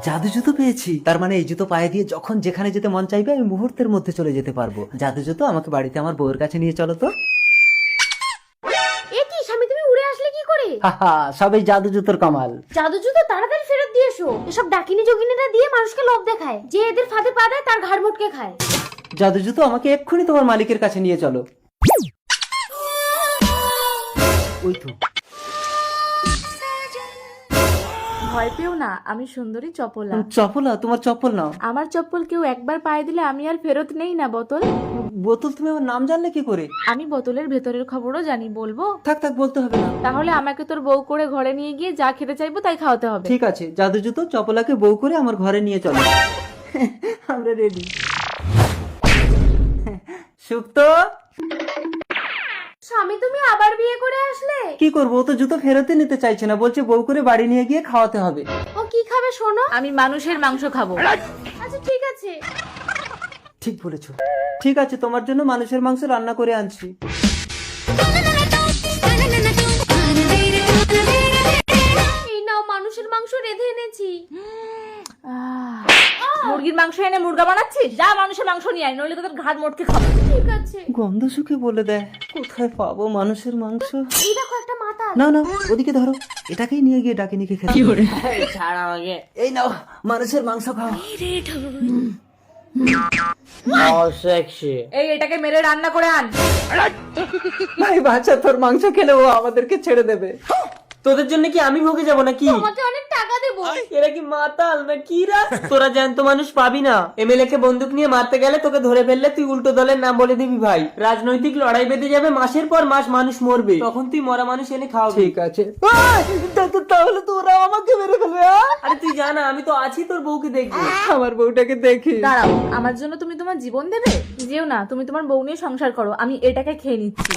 জাদু জুতো পেয়েছি, তার মানে এই জুতো পায়ে দিয়ে যখন যেখানে যেতে মন চাইবে আমি মুহূর্তের মধ্যে চলে যেতে পারবো। জাদু জুতো, আমাকে বাড়িতে আমার বউয়ের কাছে নিয়ে চলো তো। এ কি স্বামী, তুমি উড়ে আসলে কি করে? হাহা, সবই জাদু জুতোর কামাল। জাদু জুতো তাড়াতাড়ি ফেরত দিয়ে এসো। এসব ডাকিনী যোগিনীরা দিয়ে মানুষকে লোভ দেখায়, যে এদের ফাঁদে পা দেয় তার ঘাড় মোটকে খায়। জাদু জুতো, আমাকে এক্ষুনি তোমার মালিকের কাছে নিয়ে চলো। ওই তো। ভয় পেও না, আমি সুন্দরী চপলা। চপলা, তোমার চপ্পল নাও। আমার চপ্পল কেউ একবার পায়ে দিলে আমি আর ফেরত নেই না। বোতল। বোতল, তুমি আমার নাম জানলে কি করে? আমি বোতলের ভেতরের খবরও জানি, বলবো? থাক থাক, বলতে হবে না। তাহলে আমাকে তোর বউ করে ঘরে নিয়ে গিয়ে যা খেতে চাইবো তাই খাওয়াতে হবে। ঠিক আছে, জাদু জুতো, চপলাকে বউ করে আমার ঘরে নিয়ে চলো। আমরা রেডি। সুপ্ত, স্বামী, তুমি আবার বিয়ে করে আসলে? কি করবো? ও তো জুতো ফেরতই নিতে চাইছে না, বলছে বউ করে বাড়ি নিয়ে গিয়ে খাওয়াতে হবে। ও কি খাবে শোনো? আমি মানুষের মাংস খাবো। আচ্ছা ঠিক আছে। ঠিক বলেছো। ঠিক আছে, তোমার জন্য মানুষের মাংস রান্না করে আনছি। এই নাও, মানুষের মাংস রেঁধে এনেছি। মুরগির মাংস এনে মুরগা বানাচ্ছিস? যা মানুষের মাংস নিয়ে আয়, নইলে তোদের ঘাট মোটকে খাবো। ঠিক আছে। গন্ধ শুকে বলে দেয়, কোথায় পাবো মানুষের মাংস? এই দেখো একটা মাথা। না না, ওদিকে ধরো, এটাকেই নিয়ে গিয়ে ডাকিনিকে খেতে হবে। ছাড় আমাকে। এই নাও, মানুষের মাংস খাও। এই এটাকে মেরে রান্না করে আন। ভাই বাচ্চা, তোর মাংস খেলে ও আমাদেরকে ছেড়ে দেবে। তোদের জন্য কি আমি ভোগে যাবো নাকি? তোমাকে অনেক টাকা দেবো। এরা কি মাতাল না কি রা? তোরা জ্যান্ত মানুষ পাবি না। এমএলএ কে বন্দুক নিয়ে মারতে গেলে তোকে ধরে ফেললে তুই উল্টো দলের নাম বলে দিবি ভাই। রাজনৈতিক লড়াই বেঁধে যাবে, মাসের পর মাস মানুষ মরবে, তখন তুই মরা মানুষ এনে খাওয়াবি। ঠিক আছে, তাহলে তোরা আমাকে মেরে ফেলবে? আরে তুই জানা, আমি তো আছি তোর বউকে দেখবো। আমার বউটাকে দেখি। দাঁড়াও, আমার জন্য তুমি তোমার জীবন দেবে? যেও না, তুমি তোমার বউ নিয়ে সংসার করো, আমি এটাকে খেয়ে নিচ্ছি।